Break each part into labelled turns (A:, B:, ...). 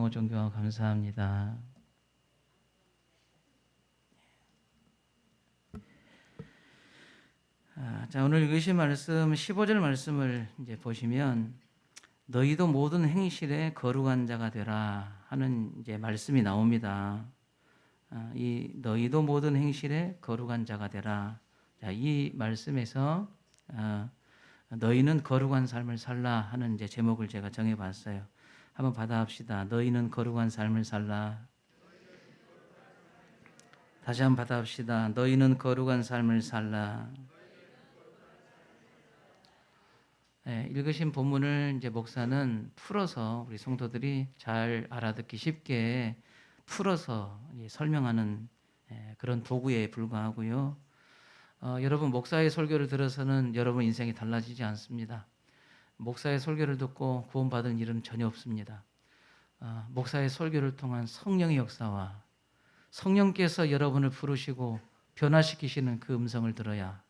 A: 너무 존경하고 감사합니다. 자, 오늘 읽으신 말씀 15절 말씀을 이제 보시면 너희도 모든 행실에 거룩한 자가 되라 하는 이제 말씀이 나옵니다. 이 너희도 모든 행실에 거룩한 자가 되라. 자, 이 말씀에서 너희는 거룩한 삶을 살라 하는 이제 제목을 제가 정해봤어요. 한번 받아합시다. 너희는 거룩한 삶을 살라. 다시 한번 받아합시다. 너희는 거룩한 삶을 살라. 네, 읽으신 본문을 이제 목사는 풀어서 우리 성도들이 잘 알아듣기 쉽게 풀어서 설명하는 그런 도구에 불과하고요. 여러분 목사의 설교를 들어서는 여러분 인생이 달라지지 않습니다. 목사의 설교를 듣고 구원받은 일은 전혀 없습니다. 목사의 설교를 통한 성령의 역사와 성령께서 여러분을 부르시고 변화시키시는 그 음성을 들어야,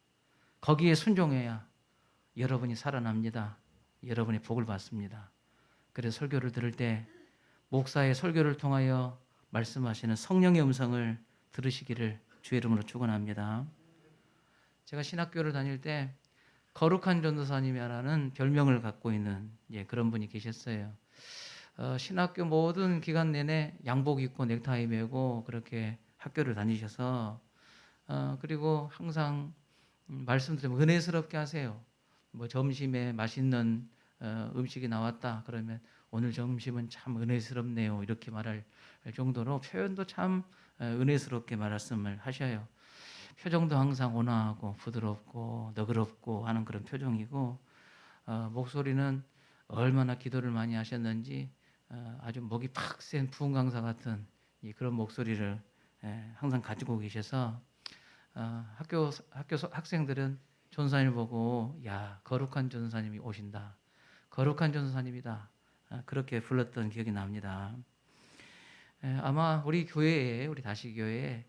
A: 거기에 순종해야 여러분이 살아납니다. 여러분이 복을 받습니다. 그래서 설교를 들을 때 목사의 설교를 통하여 말씀하시는 성령의 음성을 들으시기를 주의 이름으로 축원합니다. 제가 신학교를 다닐 때 거룩한 전도사님이라는 별명을 갖고 있는 그런 분이 계셨어요. 신학교 모든 기간 내내 양복 입고 넥타이 메고 그렇게 학교를 다니셔서 그리고 항상 말씀 들으면 은혜스럽게 하세요. 뭐 점심에 맛있는 음식이 나왔다 그러면 오늘 점심은 참 은혜스럽네요 이렇게 말할 정도로 표현도 참 은혜스럽게 말씀을 하셔요. 표정도 항상 온화하고 부드럽고 너그럽고 하는 그런 표정이고 목소리는 얼마나 기도를 많이 하셨는지 아주 목이 팍 센 부흥 강사 같은 그런 목소리를 항상 가지고 계셔서 학생들은 전사님을 보고 야 거룩한 전사님이 오신다, 거룩한 전사님이다 그렇게 불렀던 기억이 납니다. 아마 우리 교회에, 우리 다시교회에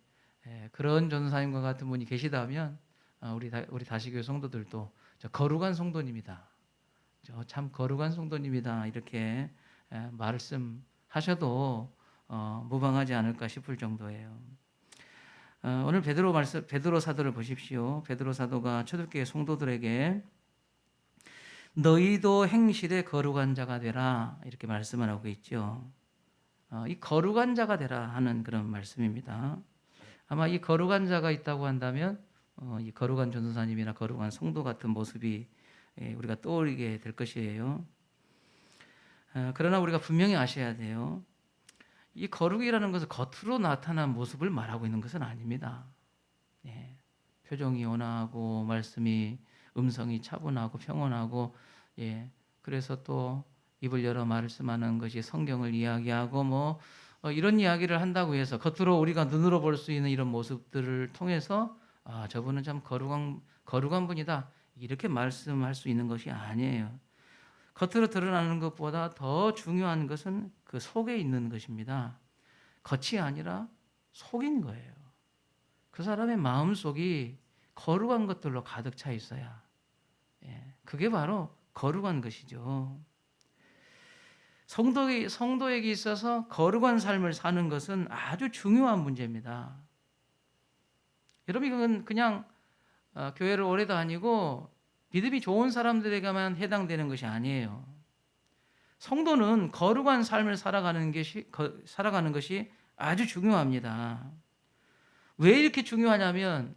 A: 그런 전사님과 같은 분이 계시다면 우리 다시교회 성도들도 저 거룩한 성도님이다, 저 참 거룩한 성도님이다 이렇게 말씀하셔도 무방하지 않을까 싶을 정도예요. 오늘 베드로 사도를 보십시오. 베드로 사도가 초대교회 성도들에게 너희도 행실에 거룩한 자가 되라 이렇게 말씀을 하고 있죠. 이 거룩한 자가 되라 하는 그런 말씀입니다. 아마 이 거룩한 자가 있다고 한다면 이 거룩한 전도사님이나 거룩한 성도 같은 모습이 우리가 떠오르게 될 것이에요. 그러나 우리가 분명히 아셔야 돼요. 이 거룩이라는 것은 겉으로 나타난 모습을 말하고 있는 것은 아닙니다. 표정이 온화하고 음성이 차분하고 평온하고 그래서 또 입을 열어 말씀하는 것이 성경을 이야기하고 이런 이야기를 한다고 해서 겉으로 우리가 눈으로 볼 수 있는 이런 모습들을 통해서 저분은 참 거룩한 분이다 이렇게 말씀할 수 있는 것이 아니에요. 겉으로 드러나는 것보다 더 중요한 것은 그 속에 있는 것입니다. 겉이 아니라 속인 거예요. 그 사람의 마음속이 거룩한 것들로 가득 차 있어야 그게 바로 거룩한 것이죠. 성도에게 있어서 거룩한 삶을 사는 것은 아주 중요한 문제입니다. 여러분 이건 그냥 교회를 오래 다니고 믿음이 좋은 사람들에게만 해당되는 것이 아니에요. 성도는 거룩한 삶을 살아가는 것이 아주 중요합니다. 왜 이렇게 중요하냐면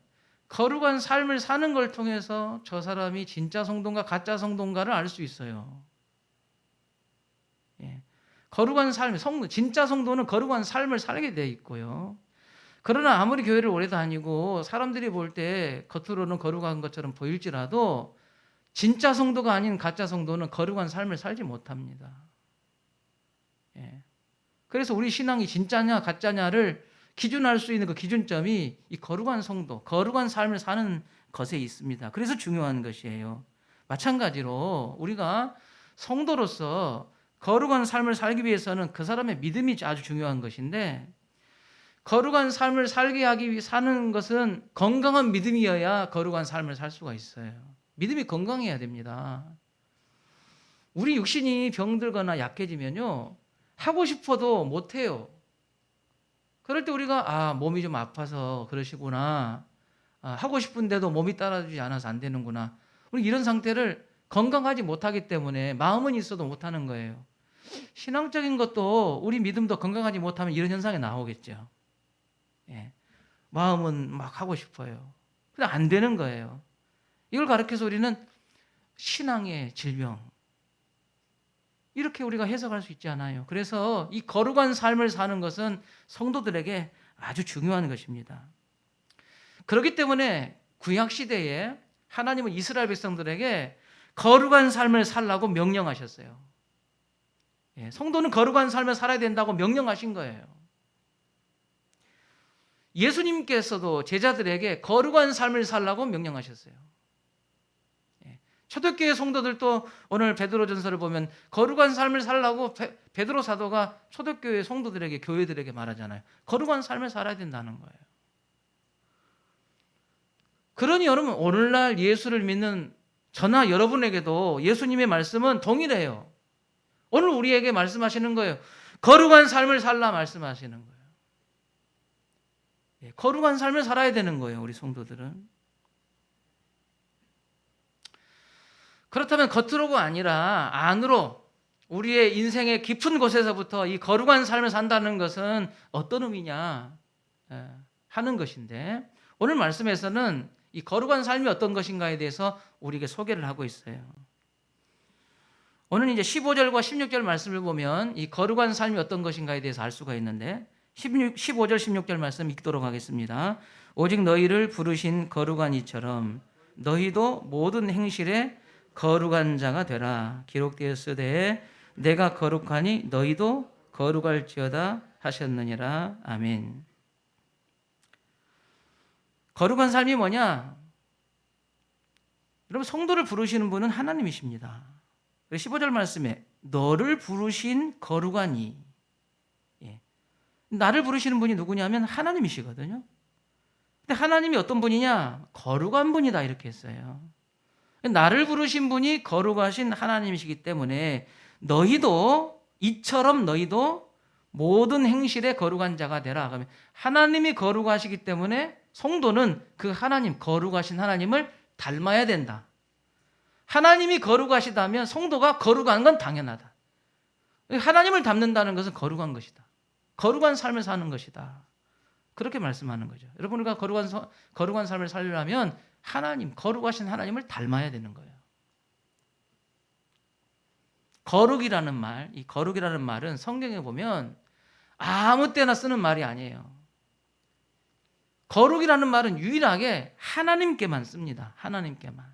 A: 거룩한 삶을 사는 걸 통해서 저 사람이 진짜 성도인가 가짜 성도인가를 알 수 있어요. 거룩한 삶, 진짜 성도는 거룩한 삶을 살게 되어 있고요. 그러나 아무리 교회를 오래 다니고 사람들이 볼 때 겉으로는 거룩한 것처럼 보일지라도 진짜 성도가 아닌 가짜 성도는 거룩한 삶을 살지 못합니다. 그래서 우리 신앙이 진짜냐 가짜냐를 기준할 수 있는 그 기준점이 이 거룩한 성도, 거룩한 삶을 사는 것에 있습니다. 그래서 중요한 것이에요. 마찬가지로 우리가 성도로서 거룩한 삶을 살기 위해서는 그 사람의 믿음이 아주 중요한 것인데 거룩한 삶을 사는 것은 건강한 믿음이어야 거룩한 삶을 살 수가 있어요. 믿음이 건강해야 됩니다. 우리 육신이 병들거나 약해지면요 하고 싶어도 못해요. 그럴 때 우리가 몸이 좀 아파서 그러시구나, 하고 싶은데도 몸이 따라주지 않아서 안 되는구나, 우리 이런 상태를 건강하지 못하기 때문에 마음은 있어도 못하는 거예요. 신앙적인 것도 우리 믿음도 건강하지 못하면 이런 현상이 나오겠죠. 예. 마음은 막 하고 싶어요. 근데 안 되는 거예요. 이걸 가르쳐서 우리는 신앙의 질병, 이렇게 우리가 해석할 수 있지 않아요. 그래서 이 거룩한 삶을 사는 것은 성도들에게 아주 중요한 것입니다. 그렇기 때문에 구약 시대에 하나님은 이스라엘 백성들에게 거룩한 삶을 살라고 명령하셨어요. 예, 성도는 거룩한 삶을 살아야 된다고 명령하신 거예요. 예수님께서도 제자들에게 거룩한 삶을 살라고 명령하셨어요. 초대교회 성도들도 오늘 베드로전서를 보면 거룩한 삶을 살라고 베드로 사도가 초대교회 성도들에게, 교회들에게 말하잖아요. 거룩한 삶을 살아야 된다는 거예요. 그러니 여러분, 오늘날 예수를 믿는 저나 여러분에게도 예수님의 말씀은 동일해요. 오늘 우리에게 말씀하시는 거예요. 거룩한 삶을 살라 말씀하시는 거예요. 거룩한 삶을 살아야 되는 거예요, 우리 성도들은. 그렇다면 겉으로가 아니라 안으로, 우리의 인생의 깊은 곳에서부터 이 거룩한 삶을 산다는 것은 어떤 의미냐 하는 것인데, 오늘 말씀에서는 이 거룩한 삶이 어떤 것인가에 대해서 우리에게 소개를 하고 있어요. 오늘 이제 15절과 16절 말씀을 보면 이 거룩한 삶이 어떤 것인가에 대해서 알 수가 있는데, 15절 16절 말씀 읽도록 하겠습니다. 오직 너희를 부르신 거룩한 이처럼 너희도 모든 행실에 거룩한 자가 되라. 기록되었으되 내가 거룩하니 너희도 거룩할지어다 하셨느니라. 아멘. 거룩한 삶이 뭐냐? 여러분, 성도를 부르시는 분은 하나님이십니다. 15절 말씀에 너를 부르신 거룩하니, 나를 부르시는 분이 누구냐면 하나님이시거든요. 근데 하나님이 어떤 분이냐? 거룩한 분이다, 이렇게 했어요. 나를 부르신 분이 거룩하신 하나님이시기 때문에 너희도, 이처럼 너희도 모든 행실에 거룩한 자가 되라. 그러면 하나님이 거룩하시기 때문에 성도는 그 하나님, 거룩하신 하나님을 닮아야 된다. 하나님이 거룩하시다면 성도가 거룩한 건 당연하다. 하나님을 닮는다는 것은 거룩한 것이다. 거룩한 삶을 사는 것이다. 그렇게 말씀하는 거죠. 여러분, 우리가 거룩한 삶을 살려면 하나님, 거룩하신 하나님을 닮아야 되는 거예요. 거룩이라는 말, 이 거룩이라는 말은 성경에 보면 아무 때나 쓰는 말이 아니에요. 거룩이라는 말은 유일하게 하나님께만 씁니다. 하나님께만.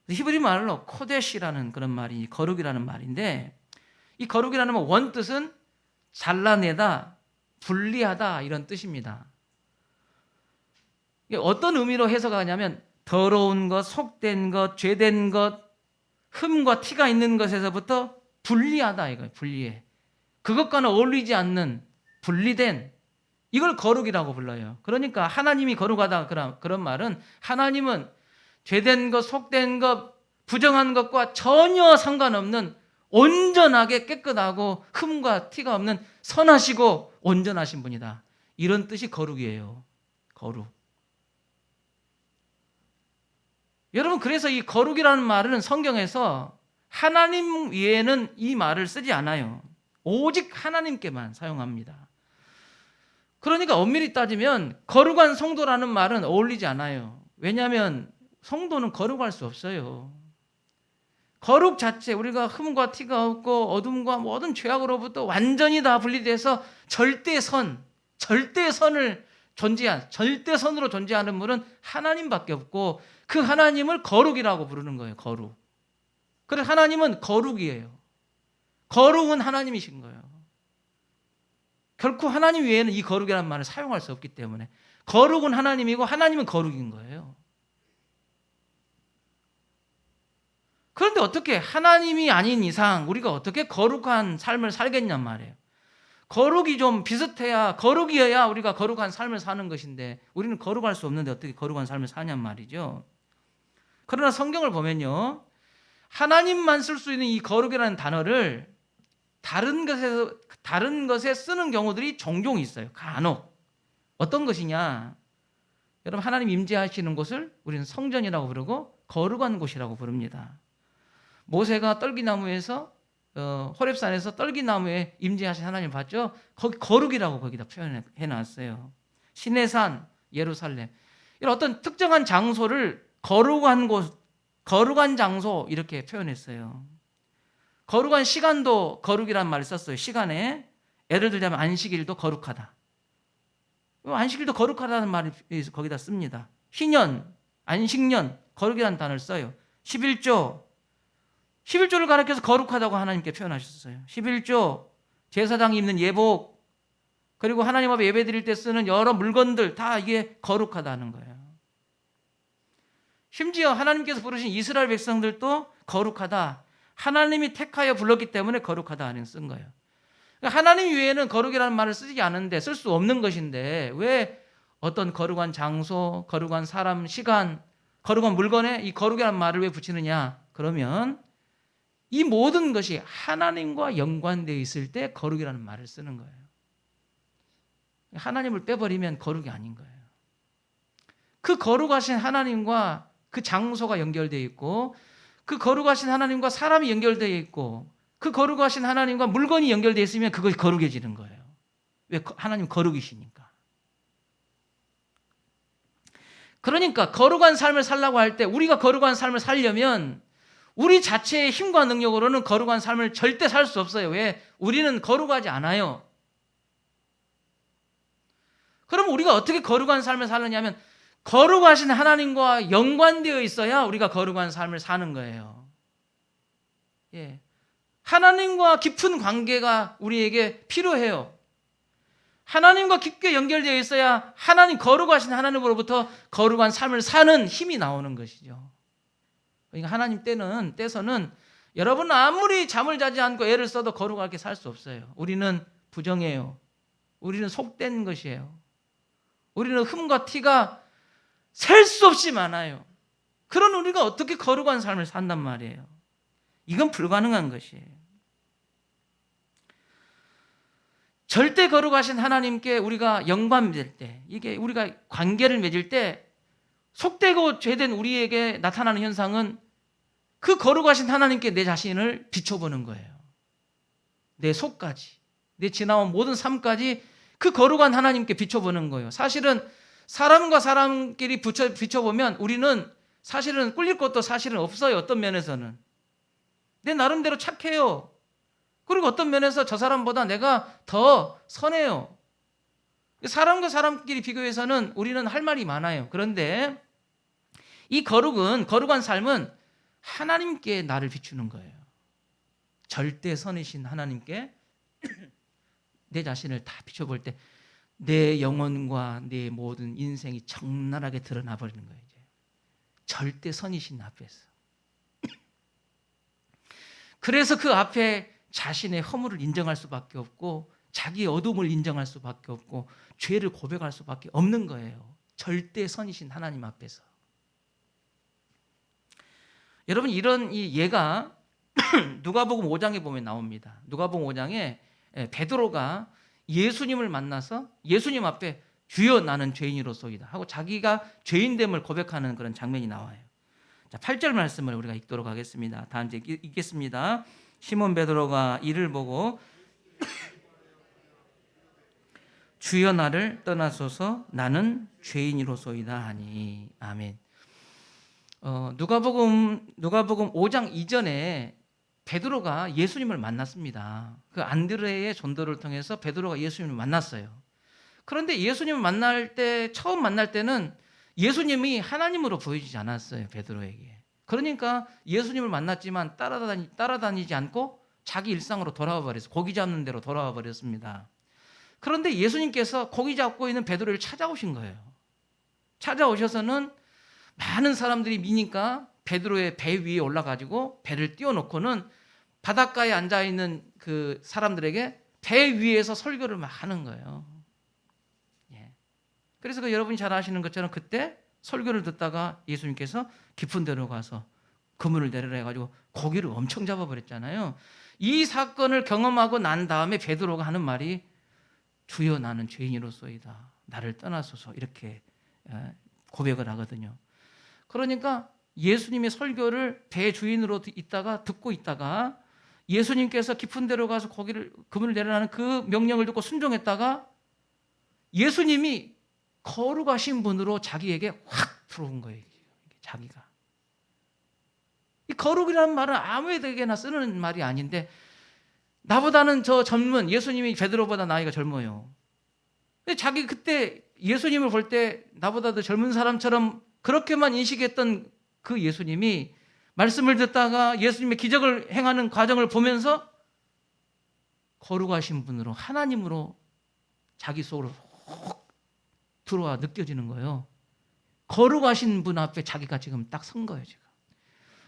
A: 히브리 말로 코데시라는 그런 말이 거룩이라는 말인데, 이 거룩이라는 말 원뜻은 잘라내다, 분리하다, 이런 뜻입니다. 어떤 의미로 해석하냐면 더러운 것, 속된 것, 죄된 것, 흠과 티가 있는 것에서부터 분리하다, 이거예요. 분리해. 그것과는 어울리지 않는, 분리된, 이걸 거룩이라고 불러요. 그러니까 하나님이 거룩하다, 그런 말은 하나님은 죄된 것, 속된 것, 부정한 것과 전혀 상관없는 온전하게 깨끗하고 흠과 티가 없는 선하시고 온전하신 분이다. 이런 뜻이 거룩이에요. 거룩. 여러분, 그래서 이 거룩이라는 말은 성경에서 하나님 외에는 이 말을 쓰지 않아요. 오직 하나님께만 사용합니다. 그러니까 엄밀히 따지면 거룩한 성도라는 말은 어울리지 않아요. 왜냐하면 성도는 거룩할 수 없어요. 거룩 자체, 우리가 흠과 티가 없고 어둠과 모든 죄악으로부터 완전히 다 분리돼서 절대선으로 존재하는 분은 하나님밖에 없고, 그 하나님을 거룩이라고 부르는 거예요. 거룩. 그래서 하나님은 거룩이에요. 거룩은 하나님이신 거예요. 결코 하나님 외에는 이 거룩이라는 말을 사용할 수 없기 때문에 거룩은 하나님이고 하나님은 거룩인 거예요. 그런데 어떻게 하나님이 아닌 이상 우리가 어떻게 거룩한 삶을 살겠냔 말이에요. 거룩이 좀 비슷해야, 거룩이어야 우리가 거룩한 삶을 사는 것인데 우리는 거룩할 수 없는데 어떻게 거룩한 삶을 사냔 말이죠. 그러나 성경을 보면요, 하나님만 쓸 수 있는 이 거룩이라는 단어를 다른 것에 쓰는 경우들이 종종 있어요. 간혹. 어떤 것이냐? 여러분, 하나님 임재하시는 곳을 우리는 성전이라고 부르고 거룩한 곳이라고 부릅니다. 모세가 떨기나무에서 호렙산에서 떨기나무에 임재하신 하나님 봤죠? 거기 거룩이라고 거기다 표현해 놨어요. 시내산 예루살렘, 이런 어떤 특정한 장소를 거룩한 곳, 거룩한 장소 이렇게 표현했어요. 거룩한 시간도 거룩이라는 말을 썼어요. 시간에 예를 들자면 안식일도 거룩하다. 안식일도 거룩하다는 말을 거기다 씁니다. 희년, 안식년, 거룩이라는 단어를 써요. 11조를 가리켜서 거룩하다고 하나님께 표현하셨어요. 11조, 제사장이 입는 예복, 그리고 하나님 앞에 예배 드릴 때 쓰는 여러 물건들 다 이게 거룩하다는 거예요. 심지어 하나님께서 부르신 이스라엘 백성들도 거룩하다. 하나님이 택하여 불렀기 때문에 거룩하다 쓴 거예요. 하나님 외에는 거룩이라는 말을 쓰지 않은데, 쓸 수 없는 것인데 왜 어떤 거룩한 장소, 거룩한 사람, 시간, 거룩한 물건에 이 거룩이라는 말을 왜 붙이느냐? 그러면 이 모든 것이 하나님과 연관되어 있을 때 거룩이라는 말을 쓰는 거예요. 하나님을 빼버리면 거룩이 아닌 거예요. 그 거룩하신 하나님과 그 장소가 연결되어 있고, 그 거룩하신 하나님과 사람이 연결되어 있고, 그 거룩하신 하나님과 물건이 연결되어 있으면 그것이 거룩해지는 거예요. 왜? 하나님 거룩이시니까. 그러니까 거룩한 삶을 살라고 할 때, 우리가 거룩한 삶을 살려면 우리 자체의 힘과 능력으로는 거룩한 삶을 절대 살 수 없어요. 왜? 우리는 거룩하지 않아요. 그럼 우리가 어떻게 거룩한 삶을 살느냐면, 거룩하신 하나님과 연관되어 있어야 우리가 거룩한 삶을 사는 거예요. 예. 하나님과 깊은 관계가 우리에게 필요해요. 하나님과 깊게 연결되어 있어야 하나님, 거룩하신 하나님으로부터 거룩한 삶을 사는 힘이 나오는 것이죠. 그러니까 하나님 때서는 여러분 아무리 잠을 자지 않고 애를 써도 거룩하게 살 수 없어요. 우리는 부정해요. 우리는 속된 것이에요. 우리는 흠과 티가 셀 수 없이 많아요. 그런 우리가 어떻게 거룩한 삶을 산단 말이에요. 이건 불가능한 것이에요. 절대 거룩하신 하나님께 우리가 연관될 때, 이게 우리가 관계를 맺을 때 속되고 죄된 우리에게 나타나는 현상은 그 거룩하신 하나님께 내 자신을 비춰보는 거예요. 내 속까지, 내 지나온 모든 삶까지 그 거룩한 하나님께 비춰보는 거예요. 사실은 사람과 사람끼리 비춰보면 우리는 사실은 꿀릴 것도 사실은 없어요. 어떤 면에서는 내 나름대로 착해요. 그리고 어떤 면에서 저 사람보다 내가 더 선해요. 사람과 사람끼리 비교해서는 우리는 할 말이 많아요. 그런데 이 거룩한 삶은 하나님께 나를 비추는 거예요. 절대 선이신 하나님께 내 자신을 다 비춰볼 때 내 영혼과 내 모든 인생이 적나라하게 드러나 버리는 거예요. 이제. 절대 선이신 앞에서. 그래서 그 앞에 자신의 허물을 인정할 수밖에 없고, 자기의 어둠을 인정할 수밖에 없고, 죄를 고백할 수밖에 없는 거예요. 절대 선이신 하나님 앞에서. 여러분, 이런 이 예가 누가복음 5장에 보면 나옵니다. 누가복음 5장에 베드로가 예수님을 만나서 예수님 앞에 주여 나는 죄인으로소이다 하고 자기가 죄인됨을 고백하는 그런 장면이 나와요. 자, 8절 말씀을 우리가 읽도록 하겠습니다. 다 이제 읽겠습니다. 시몬 베드로가 이를 보고 주여 나를 떠나소서 나는 죄인이로소이다 하니. 아멘. 누가복음 5장 이전에 베드로가 예수님을 만났습니다. 그 안드레의 전도를 통해서 베드로가 예수님을 만났어요. 그런데 예수님을 처음 만날 때는 예수님이 하나님으로 보이지 않았어요, 베드로에게. 그러니까 예수님을 만났지만 따라다니지 않고 자기 일상으로 돌아와 버렸어요. 고기 잡는 데로 돌아와 버렸습니다. 그런데 예수님께서 고기 잡고 있는 베드로를 찾아오신 거예요. 찾아오셔서는 많은 사람들이 미니까 베드로의 배 위에 올라가지고 배를 띄워놓고는 바닷가에 앉아있는 그 사람들에게 배 위에서 설교를 막 하는 거예요. 예. 그래서 여러분이 잘 아시는 것처럼 그때 설교를 듣다가 예수님께서 깊은 데로 가서 그물을 내려라 해가지고 고기를 엄청 잡아버렸잖아요. 이 사건을 경험하고 난 다음에 베드로가 하는 말이 주여 나는 죄인으로소이다. 나를 떠나소서 이렇게 고백을 하거든요. 그러니까 예수님의 설교를 배 주인으로 듣고 있다가 예수님께서 깊은 데로 가서 그물을 내려라는 그 명령을 듣고 순종했다가 예수님이 거룩하신 분으로 자기에게 확 들어온 거예요. 자기가. 이 거룩이라는 말은 아무에게나 쓰는 말이 아닌데 나보다는 저 젊은 예수님이 베드로보다 나이가 젊어요. 근데 자기 그때 예수님을 볼 때 나보다 더 젊은 사람처럼 그렇게만 인식했던 그 예수님이 말씀을 듣다가 예수님의 기적을 행하는 과정을 보면서 거룩하신 분으로 하나님으로 자기 속으로 훅 들어와 느껴지는 거예요. 거룩하신 분 앞에 자기가 지금 딱 선 거예요. 지금.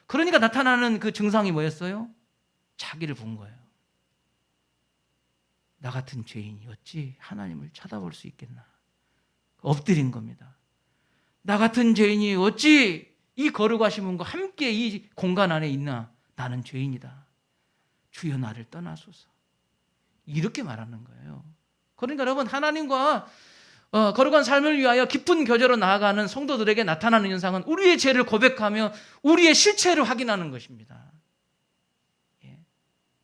A: 그러니까 나타나는 그 증상이 뭐였어요? 자기를 본 거예요. 나 같은 죄인이 어찌 하나님을 쳐다볼 수 있겠나. 엎드린 겁니다. 나 같은 죄인이 어찌 이 거룩하신 분과 함께 이 공간 안에 있나. 나는 죄인이다. 주여 나를 떠나소서. 이렇게 말하는 거예요. 그러니까 여러분 하나님과 거룩한 삶을 위하여 깊은 교제로 나아가는 성도들에게 나타나는 현상은 우리의 죄를 고백하며 우리의 실체를 확인하는 것입니다.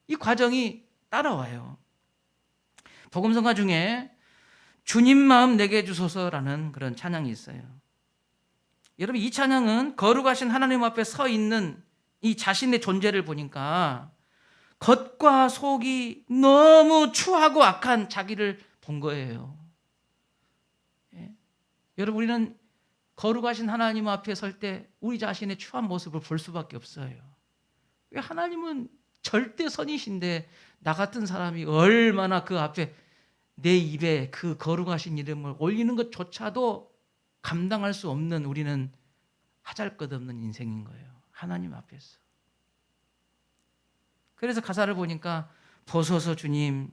A: 이 과정이 따라와요. 복음성가 중에 주님 마음 내게 주소서라는 그런 찬양이 있어요. 여러분 이 찬양은 거룩하신 하나님 앞에 서 있는 이 자신의 존재를 보니까 겉과 속이 너무 추하고 악한 자기를 본 거예요. 여러분 우리는 거룩하신 하나님 앞에 설 때 우리 자신의 추한 모습을 볼 수밖에 없어요. 하나님은 절대 선이신데 나 같은 사람이 얼마나 그 앞에 내 입에 그 거룩하신 이름을 올리는 것조차도 감당할 수 없는 우리는 하잘것없는 인생인 거예요. 하나님 앞에서. 그래서 가사를 보니까 보소서 주님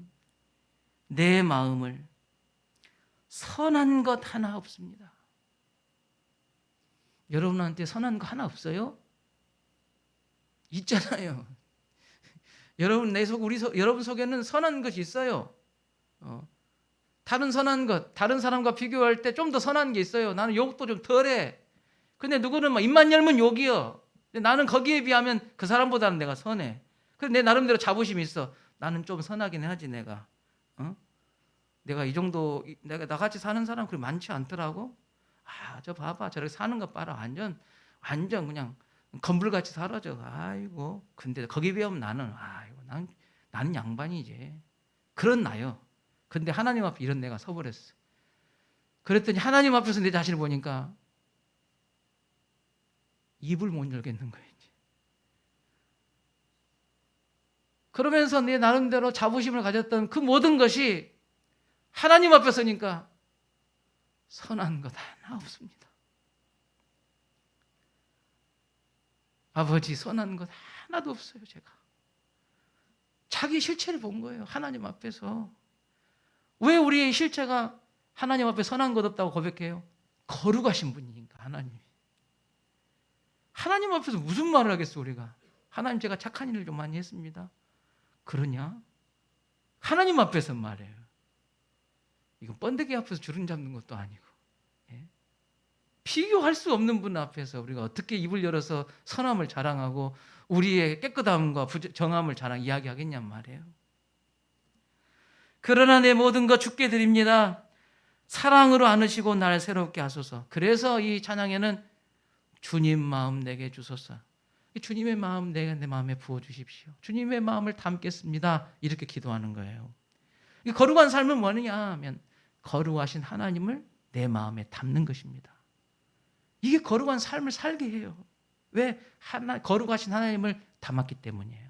A: 내 마음을 선한 것 하나 없습니다. 여러분한테 선한 거 하나 없어요? 있잖아요. 여러분 여러분 속에는 선한 것이 있어요. 다른 선한 것, 다른 사람과 비교할 때 좀 더 선한 게 있어요. 나는 욕도 좀 덜해. 근데 누구는 막 입만 열면 욕이요. 근데 나는 거기에 비하면 그 사람보다는 내가 선해. 그래서 내 나름대로 자부심이 있어. 나는 좀 선하긴 하지 내가. 내가 이 정도 내가 나같이 사는 사람 그리 많지 않더라고. 저 봐봐 저렇게 사는 거 봐라 완전 그냥 건불같이 사라져. 아이고 근데 거기에 비하면 나는 나는 양반이지. 그런 나요. 근데 하나님 앞에 이런 내가 서버렸어. 그랬더니 하나님 앞에서 내 자신을 보니까 입을 못 열겠는 거예요. 그러면서 내 나름대로 자부심을 가졌던 그 모든 것이 하나님 앞에 서니까 선한 것 하나 없습니다. 아버지 선한 것 하나도 없어요. 제가 자기 실체를 본 거예요. 하나님 앞에서. 왜 우리의 실체가 하나님 앞에 선한 것 없다고 고백해요? 거룩하신 분이니까 하나님 앞에서 무슨 말을 하겠어 우리가. 하나님 제가 착한 일을 좀 많이 했습니다. 그러냐? 하나님 앞에서 말해요. 이거 번데기 앞에서 주름 잡는 것도 아니고. 비교할 수 없는 분 앞에서 우리가 어떻게 입을 열어서 선함을 자랑하고 우리의 깨끗함과 정함을 이야기하겠냔 말이에요. 그러나 내 모든 것 주께 드립니다. 사랑으로 안으시고 날 새롭게 하소서. 그래서 이 찬양에는 주님 마음 내게 주소서. 주님의 마음 내 마음에 부어주십시오. 주님의 마음을 담겠습니다. 이렇게 기도하는 거예요. 이 거룩한 삶은 뭐냐 하면 거룩하신 하나님을 내 마음에 담는 것입니다. 이게 거룩한 삶을 살게 해요. 왜? 거룩하신 하나님을 담았기 때문이에요.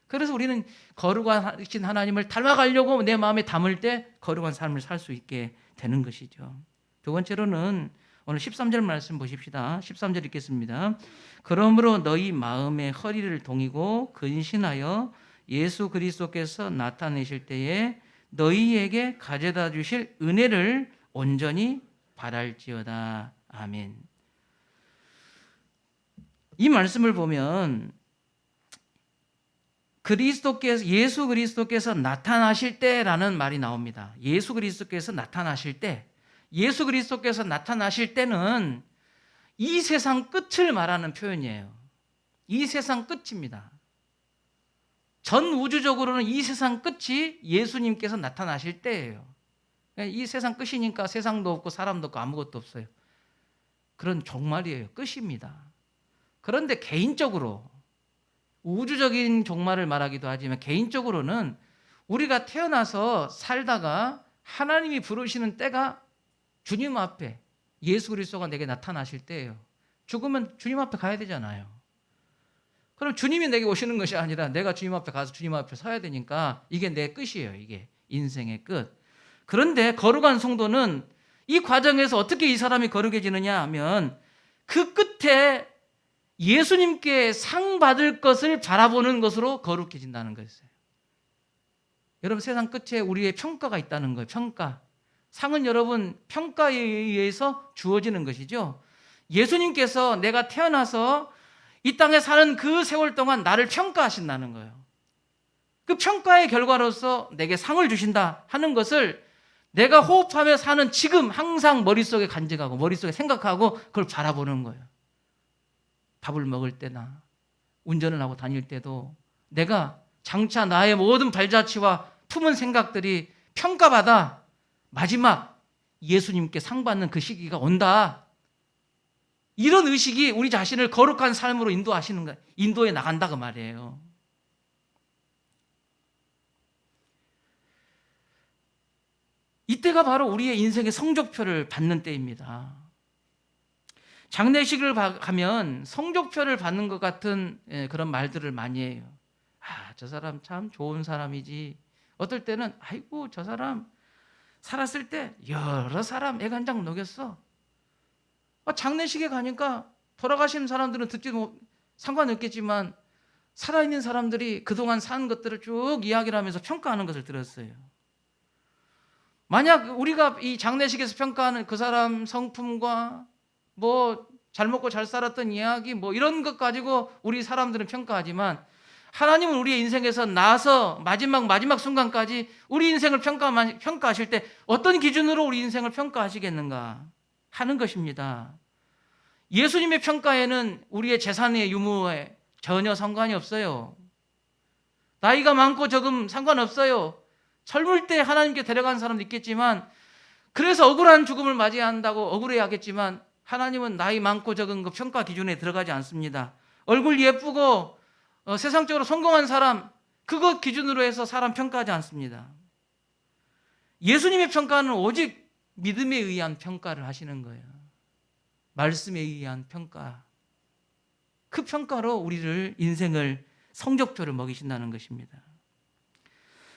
A: 그래서 우리는 거룩하신 하나님을 닮아가려고 내 마음에 담을 때 거룩한 삶을 살 수 있게 되는 것이죠. 두 번째로는 오늘 13절 말씀 보십시다. 13절 읽겠습니다. 그러므로 너희 마음의 허리를 동이고 근신하여 예수 그리스도께서 나타내실 때에 너희에게 가져다 주실 은혜를 온전히 바랄지어다. 아멘. 이 말씀을 보면 예수 그리스도께서 나타나실 때라는 말이 나옵니다. 예수 그리스도께서 나타나실 때, 예수 그리스도께서 나타나실 때는 이 세상 끝을 말하는 표현이에요. 이 세상 끝입니다. 전 우주적으로는 이 세상 끝이 예수님께서 나타나실 때예요. 이 세상 끝이니까 세상도 없고 사람도 없고 아무것도 없어요. 그런 종말이에요. 끝입니다. 그런데 개인적으로, 우주적인 종말을 말하기도 하지만 개인적으로는 우리가 태어나서 살다가 하나님이 부르시는 때가 주님 앞에 예수 그리스도가 내게 나타나실 때예요. 죽으면 주님 앞에 가야 되잖아요. 그럼 주님이 내게 오시는 것이 아니라 내가 주님 앞에 가서 주님 앞에 서야 되니까 이게 내 끝이에요. 이게 인생의 끝. 그런데 거룩한 성도는 이 과정에서 어떻게 이 사람이 거룩해지느냐 하면 그 끝에 예수님께 상 받을 것을 바라보는 것으로 거룩해진다는 것이에요. 여러분, 세상 끝에 우리의 평가가 있다는 거예요. 평가. 상은 여러분 평가에 의해서 주어지는 것이죠. 예수님께서 내가 태어나서 이 땅에 사는 그 세월 동안 나를 평가하신다는 거예요. 그 평가의 결과로서 내게 상을 주신다 하는 것을 내가 호흡하며 사는 지금 항상 머릿속에 간직하고 머릿속에 생각하고 그걸 바라보는 거예요. 밥을 먹을 때나 운전을 하고 다닐 때도 내가 장차 나의 모든 발자취와 품은 생각들이 평가받아 마지막 예수님께 상 받는 그 시기가 온다. 이런 의식이 우리 자신을 거룩한 삶으로 인도하시는 거예요. 인도해 나간다 그 말이에요. 이때가 바로 우리의 인생의 성적표를 받는 때입니다. 장례식을 가면 성적표를 받는 것 같은 그런 말들을 많이 해요. 저 사람 참 좋은 사람이지. 어떨 때는 아이고 저 사람 살았을 때 여러 사람 애간장 녹였어. 장례식에 가니까 돌아가신 사람들은 듣지도 상관없겠지만 살아있는 사람들이 그동안 산 것들을 쭉 이야기를 하면서 평가하는 것을 들었어요. 만약 우리가 이 장례식에서 평가하는 그 사람 성품과 뭐 잘 먹고 잘 살았던 이야기 뭐 이런 것 가지고 우리 사람들은 평가하지만 하나님은 우리의 인생에서 나서 마지막 순간까지 우리 인생을 평가하실 때 어떤 기준으로 우리 인생을 평가하시겠는가 하는 것입니다. 예수님의 평가에는 우리의 재산의 유무에 전혀 상관이 없어요. 나이가 많고 적음 상관없어요. 젊을 때 하나님께 데려간 사람도 있겠지만 그래서 억울한 죽음을 맞이한다고 억울해하겠지만 하나님은 나이 많고 적은 그 평가 기준에 들어가지 않습니다. 얼굴 예쁘고 세상적으로 성공한 사람 그것 기준으로 해서 사람 평가하지 않습니다. 예수님의 평가는 오직 믿음에 의한 평가를 하시는 거예요. 말씀에 의한 평가. 그 평가로 우리를 인생을 성적표를 먹이신다는 것입니다.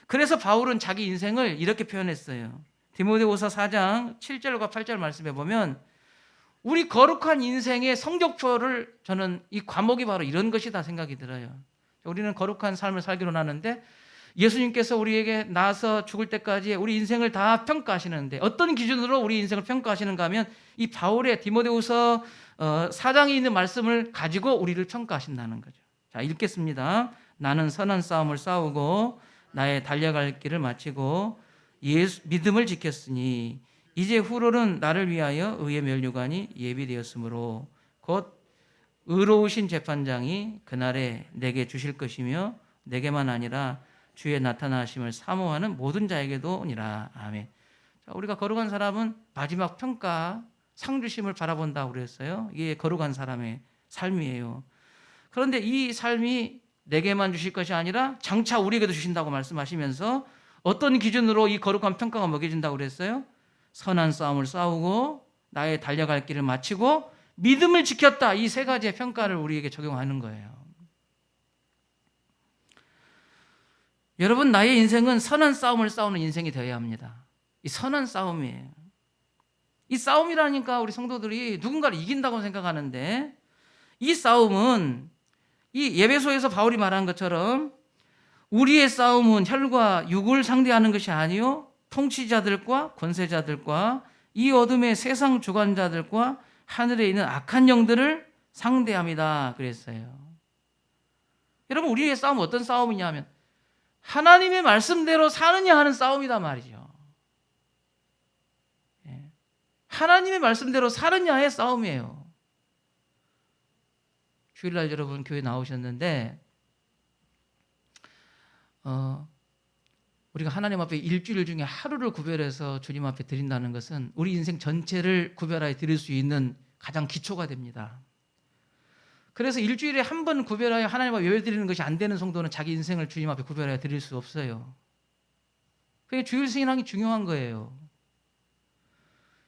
A: 그래서 바울은 자기 인생을 이렇게 표현했어요. 디모데후서 4장 7절과 8절 말씀해 보면 우리 거룩한 인생의 성적표를 저는 이 과목이 바로 이런 것이다 생각이 들어요. 우리는 거룩한 삶을 살기로 하는데 예수님께서 우리에게 나서 죽을 때까지 우리 인생을 다 평가하시는데 어떤 기준으로 우리 인생을 평가하시는가 하면 이 바울의 디모데후서 4장에 있는 말씀을 가지고 우리를 평가하신다는 거죠. 자, 읽겠습니다. 나는 선한 싸움을 싸우고 나의 달려갈 길을 마치고 믿음을 지켰으니 이제 후로는 나를 위하여 의의 면류관이 예비되었으므로 곧 의로우신 재판장이 그날에 내게 주실 것이며 내게만 아니라 주의 나타나심을 사모하는 모든 자에게도니라. 아멘. 자, 우리가 거룩한 사람은 마지막 평가 상 주심을 바라본다고 그랬어요. 이게 거룩한 사람의 삶이에요. 그런데 이 삶이 내게만 주실 것이 아니라 장차 우리에게도 주신다고 말씀하시면서 어떤 기준으로 이 거룩한 평가가 먹여진다고 그랬어요? 선한 싸움을 싸우고 나의 달려갈 길을 마치고 믿음을 지켰다. 이 세 가지의 평가를 우리에게 적용하는 거예요. 여러분, 나의 인생은 선한 싸움을 싸우는 인생이 되어야 합니다. 이 선한 싸움이에요. 이 싸움이라니까 우리 성도들이 누군가를 이긴다고 생각하는데 이 싸움은 이 예배소에서 바울이 말한 것처럼 우리의 싸움은 혈과 육을 상대하는 것이 아니요 통치자들과 권세자들과 이 어둠의 세상 주관자들과 하늘에 있는 악한 영들을 상대합니다. 그랬어요. 여러분, 우리의 싸움은 어떤 싸움이냐 하면 하나님의 말씀대로 사느냐 하는 싸움이다 말이죠. 예. 하나님의 말씀대로 사느냐의 싸움이에요. 주일날 여러분 교회 나오셨는데 우리가 하나님 앞에 일주일 중에 하루를 구별해서 주님 앞에 드린다는 것은 우리 인생 전체를 구별하여 드릴 수 있는 가장 기초가 됩니다. 그래서 일주일에 한 번 구별하여 하나님 앞에 예배 드리는 것이 안 되는 성도는 자기 인생을 주님 앞에 구별하여 드릴 수 없어요. 그게 주일 승인하기 중요한 거예요.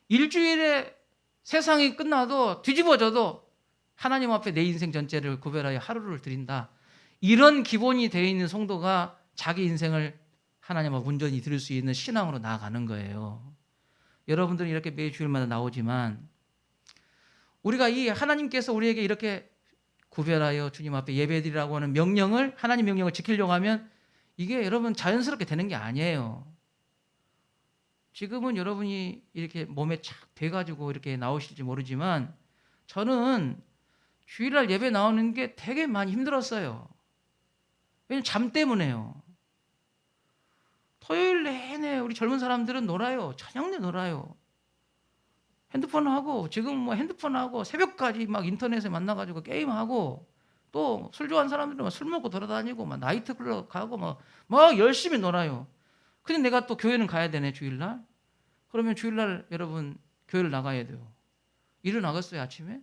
A: 일주일에 세상이 끝나도 뒤집어져도 하나님 앞에 내 인생 전체를 구별하여 하루를 드린다. 이런 기본이 되어 있는 성도가 자기 인생을 하나님 앞에 온전히 드릴 수 있는 신앙으로 나아가는 거예요. 여러분들은 이렇게 매 주일마다 나오지만 우리가 이 하나님께서 우리에게 이렇게 구별하여 주님 앞에 예배드리라고 하는 명령을, 하나님 명령을 지키려고 하면 이게 여러분 자연스럽게 되는 게 아니에요. 지금은 여러분이 이렇게 몸에 착 돼가지고 이렇게 나오실지 모르지만 저는 주일날 예배 나오는 게 되게 많이 힘들었어요. 왜냐면 잠 때문에요. 토요일 내내 우리 젊은 사람들은 놀아요. 저녁 내 놀아요. 핸드폰하고, 지금 뭐 핸드폰하고 새벽까지 막 인터넷에 만나가지고 게임하고, 또 술 좋아하는 사람들은 술 먹고 돌아다니고 막 나이트클럽 가고 막 열심히 놀아요. 근데 내가 또 교회는 가야 되네, 주일날. 그러면 주일날 여러분 교회를 나가야 돼요. 일어나겠어요, 아침에?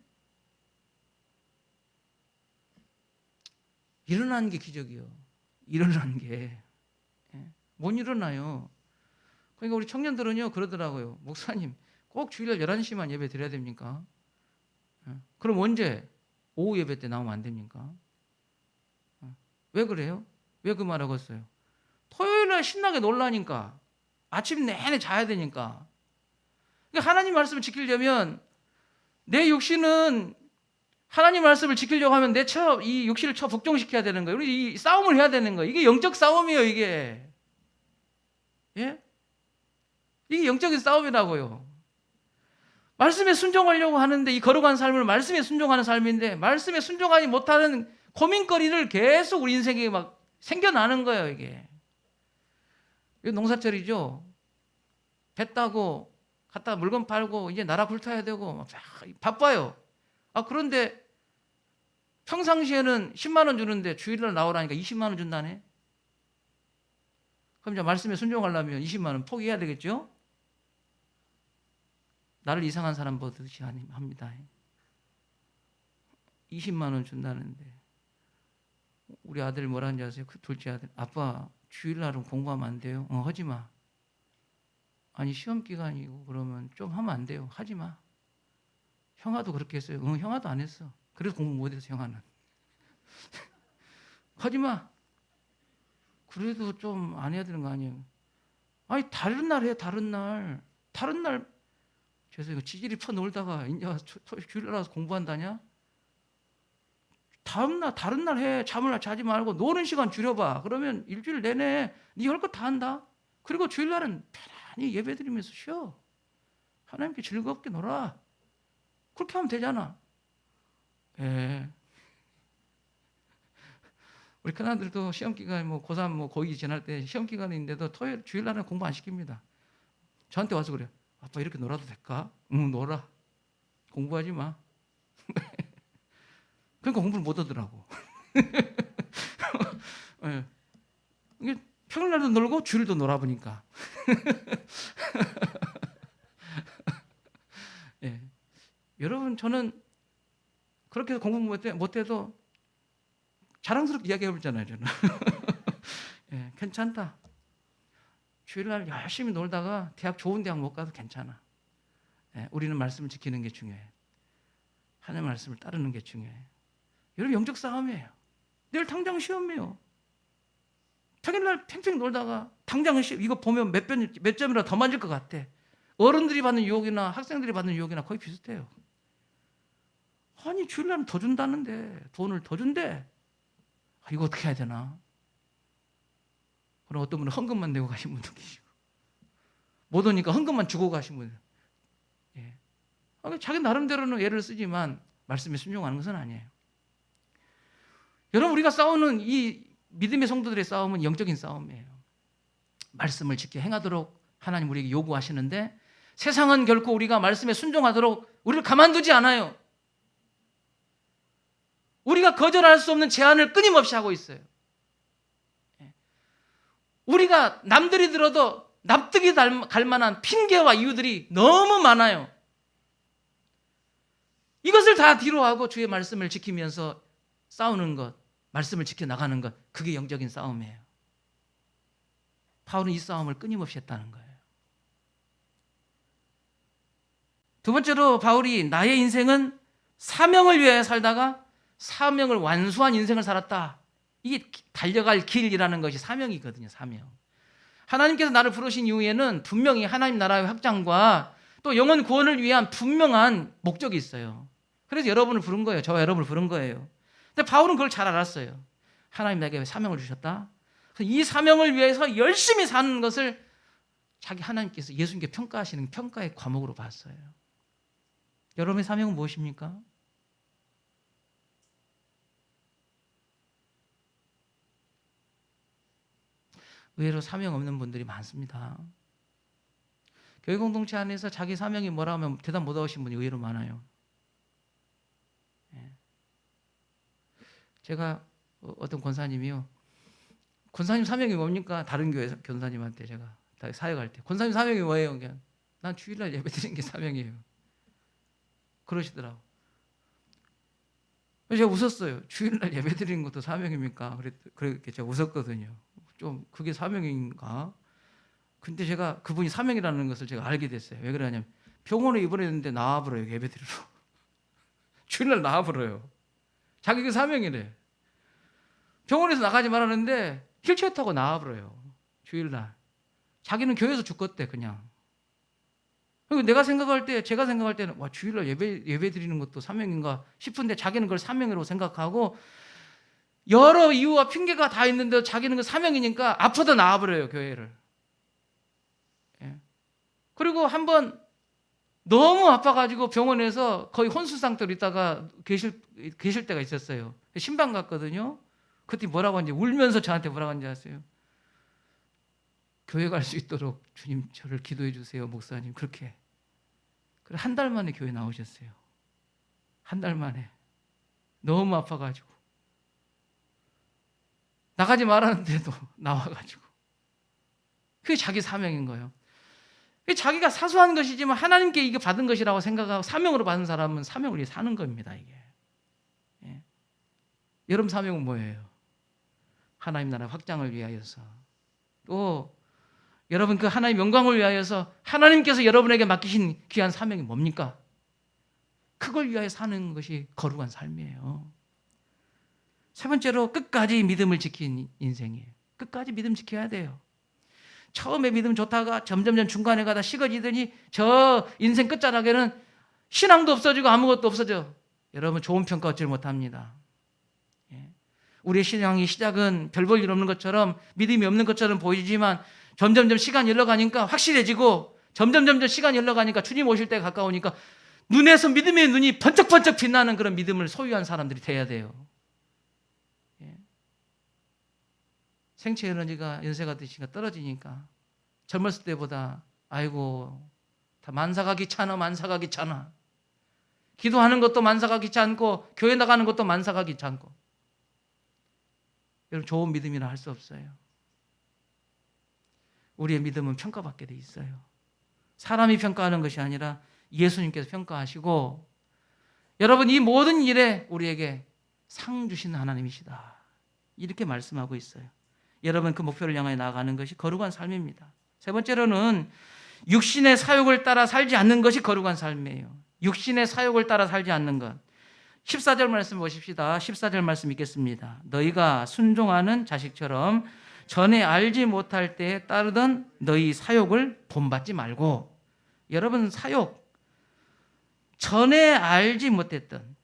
A: 일어나는 게 기적이요. 일어나는 게. 못 일어나요. 그러니까 우리 청년들은요 그러더라고요. 목사님 꼭 주일날 11시만 예배 드려야 됩니까? 그럼 언제? 오후 예배 때 나오면 안 됩니까? 왜 그래요? 왜 그 말 하겠어요? 토요일날 신나게 놀라니까. 아침 내내 자야 되니까. 그러니까 하나님 말씀을 지키려면 내 육신은 하나님 말씀을 지키려고 하면 이 육신을 복종시켜야 되는 거예요. 우리 이 싸움을 해야 되는 거예요. 이게 영적 싸움이에요, 이게. 예? 이게 영적인 싸움이라고요. 말씀에 순종하려고 하는데 이 거룩한 삶을 말씀에 순종하는 삶인데 말씀에 순종하지 못하는 고민거리를 계속 우리 인생에 막 생겨나는 거예요, 이게. 이거 농사철이죠. 배 따고 갖다 물건 팔고 이제 나라 굴타야 되고 막 바빠요. 그런데 평상시에는 10만 원 주는데 주일날 나오라니까 20만 원 준다네. 그럼 이제 말씀에 순종하려면 20만 원 포기해야 되겠죠? 나를 이상한 사람 보듯이 합니다. 20만 원 준다는데 우리 아들이 뭐라는지 아세요? 그 둘째 아들, 아빠 주일날은 공부하면 안 돼요? 하지 마. 아니 시험 기간이고 그러면 좀 하면 안 돼요? 하지 마. 형아도 그렇게 했어요. 형아도 안 했어. 그래서 공부 못해서 형아는. 하지 마. 그래도 좀 안 해야 되는 거 아니에요? 아니 다른 날 해. 다른 날 죄송해요. 지질이 퍼 놀다가 이제 주일날 와서 공부한다냐? 다른 날 해. 잠을 자지 말고 노는 시간 줄여봐. 그러면 일주일 내내 네 할 거 다 한다. 그리고 주일날은 편안히 예배드리면서 쉬어. 하나님께 즐겁게 놀아. 그렇게 하면 되잖아. 예. 우리 큰아들도 시험기간 고3 고2 지날 때 시험기간인데도 주일날은 공부 안 시킵니다. 저한테 와서 그래요. 아빠 이렇게 놀아도 될까? 응, 놀아. 공부하지 마. 그러니까 공부를 못 하더라고. 예. 이게 평일날도 놀고 주일도 놀아보니까. 예. 여러분 저는 그렇게 해서 공부 못해도 자랑스럽게 이야기해보잖아요, 저는. 예, 괜찮다. 주일날 열심히 놀다가 좋은 대학 못 가도 괜찮아. 예, 우리는 말씀을 지키는 게 중요해. 하나님의 말씀을 따르는 게 중요해. 여러분 영적 싸움이에요. 내일 당장 시험이에요. 평일날 팽팽 놀다가 당장 이거 보면 몇 점이라도 더 맞을 것 같아. 어른들이 받는 유혹이나 학생들이 받는 유혹이나 거의 비슷해요. 아니 주일날은 더 준다는데 돈을 더 준대. 이거 어떻게 해야 되나? 그럼 어떤 분은 헌금만 내고 가신 분도 계시고 못 오니까 헌금만 주고 가신 분들. 예. 자기 나름대로는 애를 쓰지만 말씀에 순종하는 것은 아니에요. 여러분, 우리가 싸우는 이 믿음의 성도들의 싸움은 영적인 싸움이에요. 말씀을 지켜 행하도록 하나님 우리에게 요구하시는데 세상은 결코 우리가 말씀에 순종하도록 우리를 가만두지 않아요. 우리가 거절할 수 없는 제안을 끊임없이 하고 있어요. 우리가 남들이 들어도 납득이 갈 만한 핑계와 이유들이 너무 많아요. 이것을 다 뒤로하고 주의 말씀을 지키면서 싸우는 것, 말씀을 지켜나가는 것, 그게 영적인 싸움이에요. 바울은 이 싸움을 끊임없이 했다는 거예요. 두 번째로 바울이 나의 인생은 사명을 위해 살다가 사명을 완수한 인생을 살았다. 이게 달려갈 길이라는 것이 사명이거든요. 사명. 하나님께서 나를 부르신 이후에는 분명히 하나님 나라의 확장과 또 영혼 구원을 위한 분명한 목적이 있어요. 그래서 여러분을 부른 거예요. 저와 여러분을 부른 거예요. 근데 바울은 그걸 잘 알았어요. 하나님 나에게 사명을 주셨다. 그래서 이 사명을 위해서 열심히 사는 것을 자기 하나님께서 예수님께 평가하시는 평가의 과목으로 봤어요. 여러분의 사명은 무엇입니까? 의외로 사명 없는 분들이 많습니다. 교회 공동체 안에서 자기 사명이 뭐라 하면 대답 못 하신 분이 의외로 많아요. 제가 어떤 권사님이요. 권사님 사명이 뭡니까? 다른 교회 권사님한테 제가 사역할 때 권사님 사명이 뭐예요? 그냥 난 주일날 예배드리는 게 사명이에요. 그러시더라고. 제가 웃었어요. 주일날 예배드리는 것도 사명입니까? 그렇게 제가 웃었거든요. 좀 그게 사명인가? 근데 제가 그분이 사명이라는 것을 제가 알게 됐어요. 왜 그러냐면 병원에 입원했는데 나와버려요. 예배드리러. 주일날 나와버려요. 자기 그 사명이래. 병원에서 나가지 말았는데 휠체어 타고 나와버려요. 주일날. 자기는 교회에서 죽겠대 그냥. 그리고 제가 생각할 때는 와, 주일날 예배 드리는 것도 사명인가 싶은데 자기는 그걸 사명으로 생각하고 여러 이유와 핑계가 다 있는데 자기는 그 사명이니까 아프다 나와버려요, 교회를. 예. 그리고 한번 너무 아파가지고 병원에서 거의 혼수 상태로 있다가 계실 때가 있었어요. 신방 갔거든요. 그때 뭐라고 하는지 울면서 저한테 뭐라고 하는지 아세요? 교회 갈 수 있도록 주님 저를 기도해 주세요, 목사님. 그렇게. 그래 한 달 만에 교회 나오셨어요. 한 달 만에. 너무 아파가지고. 나가지 말았는데도 나와가지고. 그게 자기 사명인 거예요. 자기가 사소한 것이지만 하나님께 이게 받은 것이라고 생각하고 사명으로 받은 사람은 사명을 위해 사는 겁니다. 이게. 예. 여러분 사명은 뭐예요? 하나님 나라 확장을 위하여서. 또 여러분 그 하나님 영광을 위하여서 하나님께서 여러분에게 맡기신 귀한 사명이 뭡니까? 그걸 위하여 사는 것이 거룩한 삶이에요. 세 번째로 끝까지 믿음을 지킨 인생이에요. 끝까지 믿음 지켜야 돼요. 처음에 믿음 좋다가 점점점 중간에 가다 식어지더니 저 인생 끝자락에는 신앙도 없어지고 아무것도 없어져. 여러분 좋은 평가 얻지 못합니다. 우리의 신앙의 시작은 별 볼 일 없는 것처럼 믿음이 없는 것처럼 보이지만 점점점 시간이 흘러가니까 확실해지고 점점점 시간이 흘러가니까 주님 오실 때가 가까우니까 눈에서 믿음의 눈이 번쩍번쩍 빛나는 그런 믿음을 소유한 사람들이 돼야 돼요. 생체 에너지가 연세가 드시니까 떨어지니까 젊었을 때보다 아이고 다 만사가 귀찮아. 기도하는 것도 만사가 귀찮고 교회 나가는 것도 만사가 귀찮고. 여러분 좋은 믿음이라 할 수 없어요. 우리의 믿음은 평가받게 돼 있어요. 사람이 평가하는 것이 아니라 예수님께서 평가하시고 여러분 이 모든 일에 우리에게 상 주시는 하나님이시다. 이렇게 말씀하고 있어요. 여러분 그 목표를 향해 나아가는 것이 거룩한 삶입니다. 세 번째로는 육신의 사욕을 따라 살지 않는 것이 거룩한 삶이에요. 육신의 사욕을 따라 살지 않는 것. 14절 말씀 보십시다. 14절 말씀 읽겠습니다. 너희가 순종하는 자식처럼 전에 알지 못할 때에 따르던 너희 사욕을 본받지 말고. 여러분 사욕 전에 알지 못했던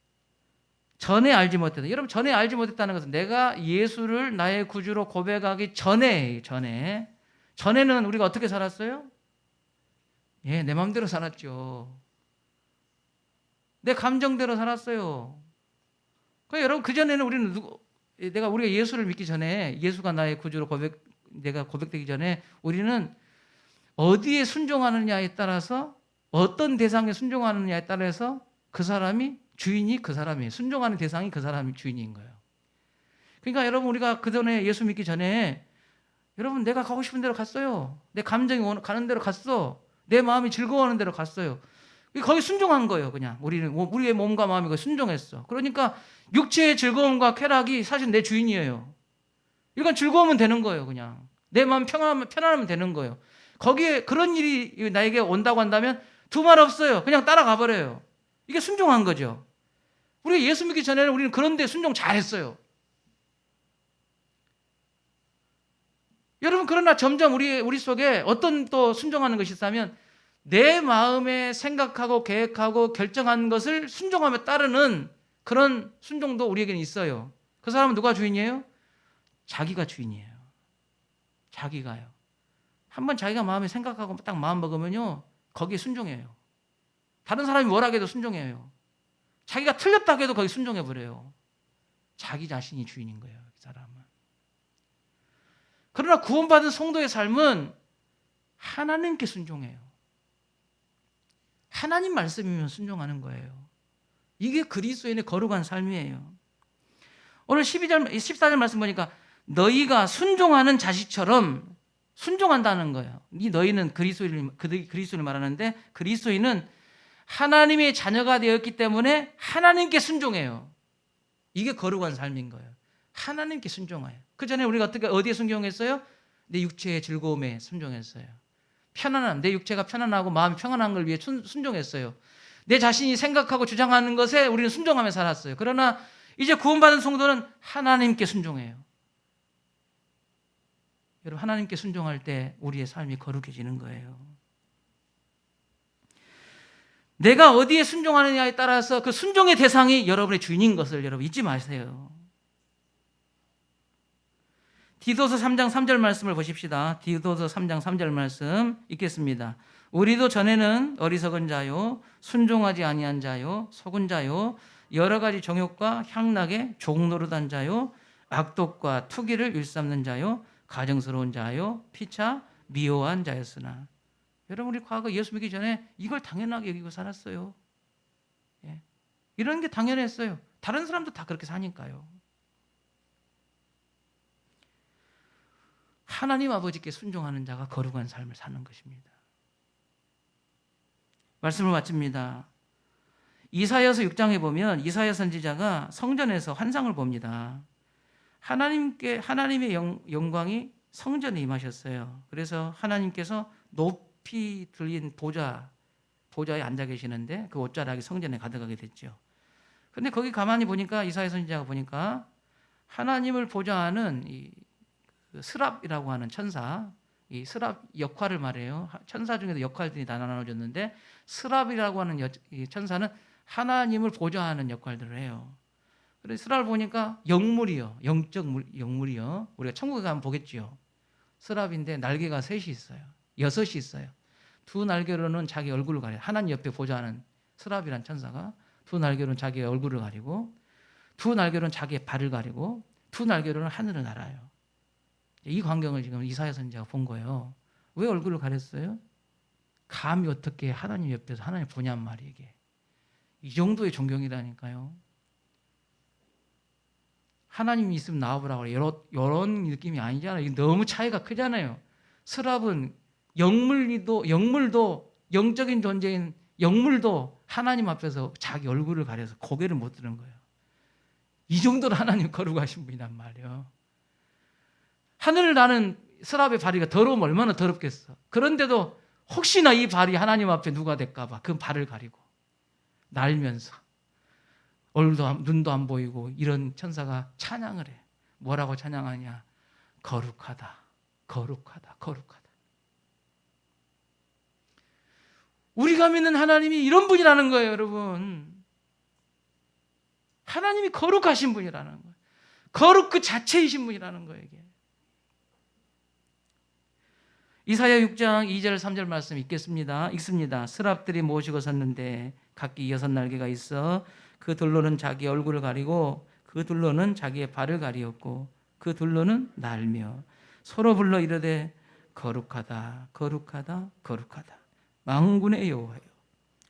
A: 여러분 전에 알지 못했다는 것은 내가 예수를 나의 구주로 고백하기 전에는 우리가 어떻게 살았어요? 내 마음대로 살았죠. 내 감정대로 살았어요. 그러니까 여러분 그전에는 우리는 우리가 예수를 믿기 전에, 예수가 나의 구주로 내가 고백되기 전에 우리는 어디에 순종하느냐에 따라서, 어떤 대상에 순종하느냐에 따라서 그 사람이 주인이 그 사람이에요. 순종하는 대상이 그 사람이 주인인 거예요. 그러니까 여러분, 우리가 그전에 예수 믿기 전에 여러분, 내가 가고 싶은 데로 갔어요. 내 감정이 가는 데로 갔어. 내 마음이 즐거워하는 데로 갔어요. 거기 순종한 거예요. 그냥 우리의 몸과 마음이 거기 순종했어. 그러니까 육체의 즐거움과 쾌락이 사실 내 주인이에요. 이건 즐거우면 되는 거예요. 그냥 내 마음 편안하면 되는 거예요. 거기에 그런 일이 나에게 온다고 한다면 두 말 없어요. 그냥 따라가 버려요. 이게 순종한 거죠. 우리가 예수 믿기 전에는 우리는 그런 데 순종 잘했어요. 여러분, 그러나 점점 우리 속에 어떤 또 순종하는 것이 있다면, 내 마음에 생각하고 계획하고 결정한 것을 순종하며 따르는 그런 순종도 우리에게는 있어요. 그 사람은 누가 주인이에요? 자기가 주인이에요. 자기가요. 한번 자기가 마음에 생각하고 딱 마음 먹으면요, 거기에 순종해요. 다른 사람이 뭐라 해도 순종해요. 자기가 틀렸다고 해도 거기 순종해버려요. 자기 자신이 주인인 거예요, 그 사람은. 그러나 구원받은 성도의 삶은 하나님께 순종해요. 하나님 말씀이면 순종하는 거예요. 이게 그리스도인의 거룩한 삶이에요. 오늘 14절 말씀 보니까 너희가 순종하는 자식처럼 순종한다는 거예요. 이 너희는 그리스도인을 말하는데, 그리스도인은 하나님의 자녀가 되었기 때문에 하나님께 순종해요. 이게 거룩한 삶인 거예요. 하나님께 순종해요. 그 전에 우리가 어디에 순종했어요? 내 육체의 즐거움에 순종했어요. 내 육체가 편안하고 마음이 평안한 걸 위해 순종했어요. 내 자신이 생각하고 주장하는 것에 우리는 순종하며 살았어요. 그러나 이제 구원받은 성도는 하나님께 순종해요. 여러분, 하나님께 순종할 때 우리의 삶이 거룩해지는 거예요. 내가 어디에 순종하느냐에 따라서 그 순종의 대상이 여러분의 주인인 것을 여러분 잊지 마세요. 디도서 3장 3절 말씀을 보십시다. 디도서 3장 3절 말씀 읽겠습니다. 우리도 전에는 어리석은 자요, 순종하지 아니한 자요, 속은 자요, 여러 가지 정욕과 향락에 종노릇한 자요, 악독과 투기를 일삼는 자요, 가증스러운 자요, 피차 미워한 자였으나. 여러분, 우리 과거 예수 믿기 전에 이걸 당연하게 여기고 살았어요. 예. 이런 게 당연했어요. 다른 사람도 다 그렇게 사니까요. 하나님 아버지께 순종하는 자가 거룩한 삶을 사는 것입니다. 말씀을 마칩니다. 이사야서 6장에 보면 이사야 선지자가 성전에서 환상을 봅니다. 하나님의 영광이 성전에 임하셨어요. 그래서 하나님께서 높이 들린 보좌에 앉아 계시는데 그 옷자락이 성전에 가득하게 됐죠. 그런데 거기 가만히 보니까 이사야 선지자가 보니까 하나님을 보좌하는 이 스랍이라고 하는 천사, 이 스랍 역할을 말해요. 천사 중에도 역할들이 다 나눠졌는데 스랍이라고 하는 이 천사는 하나님을 보좌하는 역할들을 해요. 그래서 스랍을 보니까 영물이요, 영적 영물이요. 우리가 천국에 가면 보겠지요. 스랍인데 날개가 셋이 있어요. 6이 있어요. 두 날개로는 자기 얼굴을 가려요. 하나님 옆에 보좌하는 스랍이란 천사가 두 날개로는 자기의 얼굴을 가리고, 두 날개로는 자기의 발을 가리고, 두 날개로는 하늘을 날아요. 이 광경을 지금 이사야 선지자가 본 거예요. 왜 얼굴을 가렸어요? 감히 어떻게 하나님 옆에서 하나님 보냔 말이에요. 이게 이 정도의 존경이라니까요. 하나님이 있으면 나와보라고 그래요. 이런 느낌이 아니잖아요. 이게 너무 차이가 크잖아요. 스랍은 영물도 영적인 존재인 영물도 하나님 앞에서 자기 얼굴을 가려서 고개를 못 드는 거예요. 이 정도로 하나님 거룩하신 분이란 말이에요. 하늘을 나는 스랍의 발이 더러우면 얼마나 더럽겠어. 그런데도 혹시나 이 발이 하나님 앞에 누가 될까 봐 그 발을 가리고 날면서 눈도 안 보이고 이런 천사가 찬양을 해. 뭐라고 찬양하냐? 거룩하다, 거룩하다, 거룩하다. 우리가 믿는 하나님이 이런 분이라는 거예요, 여러분. 하나님이 거룩하신 분이라는 거예요. 거룩 그 자체이신 분이라는 거예요, 이게. 이사야 6장 2절 3절 말씀 읽습니다. 스랍들이 모시고 섰는데 각기 6 날개가 있어 그 돌로는 자기 얼굴을 가리고 그 둘로는 자기의 발을 가리었고 그 둘로는 날며 서로 불러 이르되 거룩하다 거룩하다 거룩하다 만군의 여호와여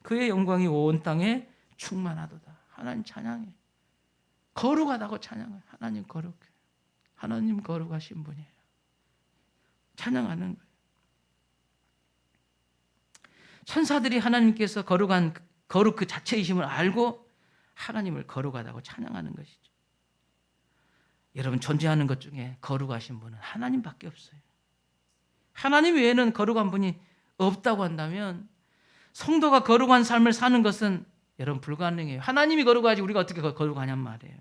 A: 그의 영광이 온 땅에 충만하도다. 하나님 찬양해. 거룩하다고 찬양해. 하나님 거룩해. 하나님 거룩하신 분이에요. 찬양하는 거예요. 천사들이 하나님께서 거룩 그 자체이심을 알고 하나님을 거룩하다고 찬양하는 것이죠. 여러분, 존재하는 것 중에 거룩하신 분은 하나님밖에 없어요. 하나님 외에는 거룩한 분이 없다고 한다면 성도가 거룩한 삶을 사는 것은 여러분 불가능해요. 하나님이 거룩하지 우리가 어떻게 거룩하냔 말이에요.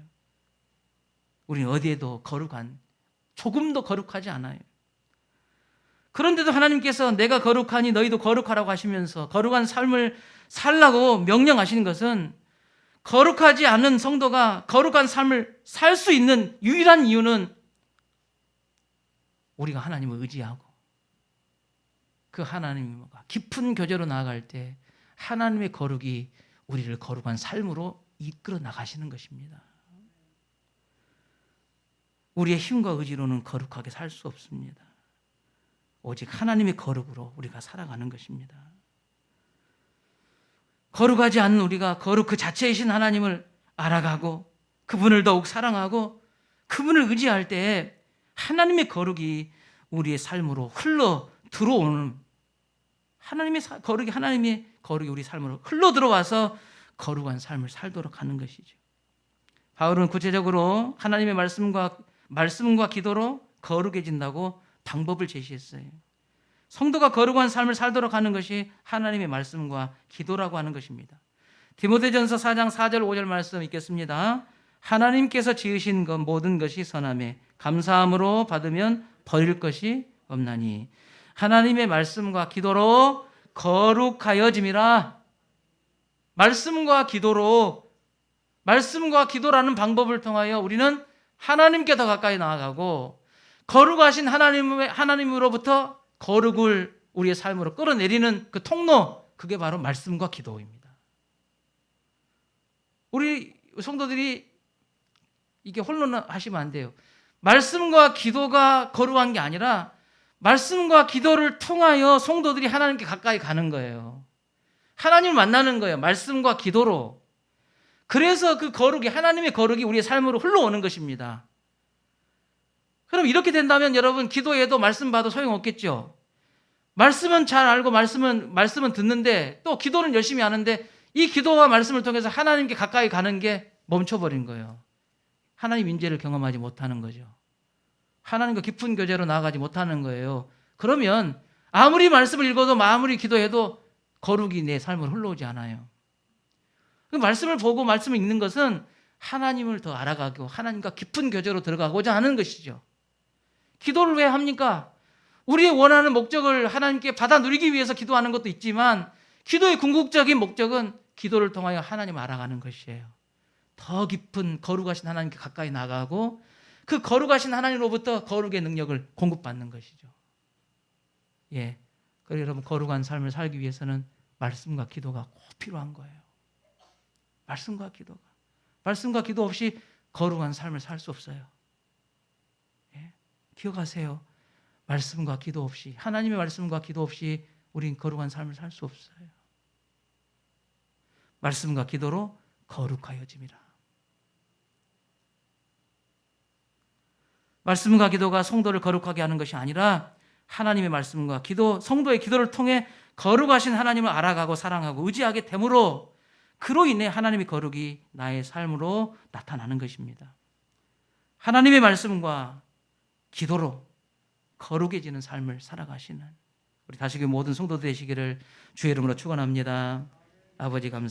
A: 우리는 어디에도 조금도 거룩하지 않아요. 그런데도 하나님께서 내가 거룩하니 너희도 거룩하라고 하시면서 거룩한 삶을 살라고 명령하시는 것은 거룩하지 않은 성도가 거룩한 삶을 살 수 있는 유일한 이유는 우리가 하나님을 의지하고 그 하나님과 깊은 교제로 나아갈 때 하나님의 거룩이 우리를 거룩한 삶으로 이끌어 나가시는 것입니다. 우리의 힘과 의지로는 거룩하게 살 수 없습니다. 오직 하나님의 거룩으로 우리가 살아가는 것입니다. 거룩하지 않은 우리가 거룩 그 자체이신 하나님을 알아가고 그분을 더욱 사랑하고 그분을 의지할 때 하나님의 거룩이 우리의 삶으로 흘러 들어오는 하나님의 거룩이 우리 삶으로 흘러 들어와서 거룩한 삶을 살도록 하는 것이죠. 바울은 구체적으로 하나님의 말씀과 기도로 거룩해진다고 방법을 제시했어요. 성도가 거룩한 삶을 살도록 하는 것이 하나님의 말씀과 기도라고 하는 것입니다. 디모데전서 4장 4절 5절 말씀 읽겠습니다. 하나님께서 지으신 것 모든 것이 선하매 감사함으로 받으면 버릴 것이 없나니 하나님의 말씀과 기도로 거룩하여짐이라. 말씀과 기도라는 방법을 통하여 우리는 하나님께 더 가까이 나아가고 거룩하신 하나님으로부터 거룩을 우리의 삶으로 끌어내리는 그 통로, 그게 바로 말씀과 기도입니다. 우리 성도들이 이게 혼론하시면 안 돼요. 말씀과 기도가 거룩한 게 아니라 말씀과 기도를 통하여 성도들이 하나님께 가까이 가는 거예요. 하나님을 만나는 거예요. 말씀과 기도로. 그래서 그 거룩이, 하나님의 거룩이 우리의 삶으로 흘러오는 것입니다. 그럼 이렇게 된다면 여러분, 기도해도 말씀 봐도 소용없겠죠. 말씀은 잘 알고 말씀은 듣는데 또 기도는 열심히 하는데 이 기도와 말씀을 통해서 하나님께 가까이 가는 게 멈춰버린 거예요. 하나님 인재를 경험하지 못하는 거죠. 하나님과 깊은 교제로 나아가지 못하는 거예요. 그러면 아무리 말씀을 읽어도 아무리 기도해도 거룩이 내 삶으로 흘러오지 않아요. 그 말씀을 보고 말씀을 읽는 것은 하나님을 더 알아가고 하나님과 깊은 교제로 들어가고자 하는 것이죠. 기도를 왜 합니까? 우리의 원하는 목적을 하나님께 받아 누리기 위해서 기도하는 것도 있지만 기도의 궁극적인 목적은 기도를 통하여 하나님을 알아가는 것이에요. 더 깊은 거룩하신 하나님께 가까이 나가고 그 거룩하신 하나님으로부터 거룩의 능력을 공급받는 것이죠. 예. 그래서 여러분, 거룩한 삶을 살기 위해서는 말씀과 기도가 꼭 필요한 거예요. 말씀과 기도 없이 거룩한 삶을 살 수 없어요. 예. 기억하세요. 말씀과 기도 없이, 하나님의 말씀과 기도 없이 우린 거룩한 삶을 살 수 없어요. 말씀과 기도로 거룩하여짐이라. 말씀과 기도가 성도를 거룩하게 하는 것이 아니라 하나님의 말씀과 기도, 성도의 기도를 통해 거룩하신 하나님을 알아가고 사랑하고 의지하게 되므로 그로 인해 하나님의 거룩이 나의 삶으로 나타나는 것입니다. 하나님의 말씀과 기도로 거룩해지는 삶을 살아가시는 우리 다시금 모든 성도들 되시기를 주의 이름으로 축원합니다. 아버지 감사합니다.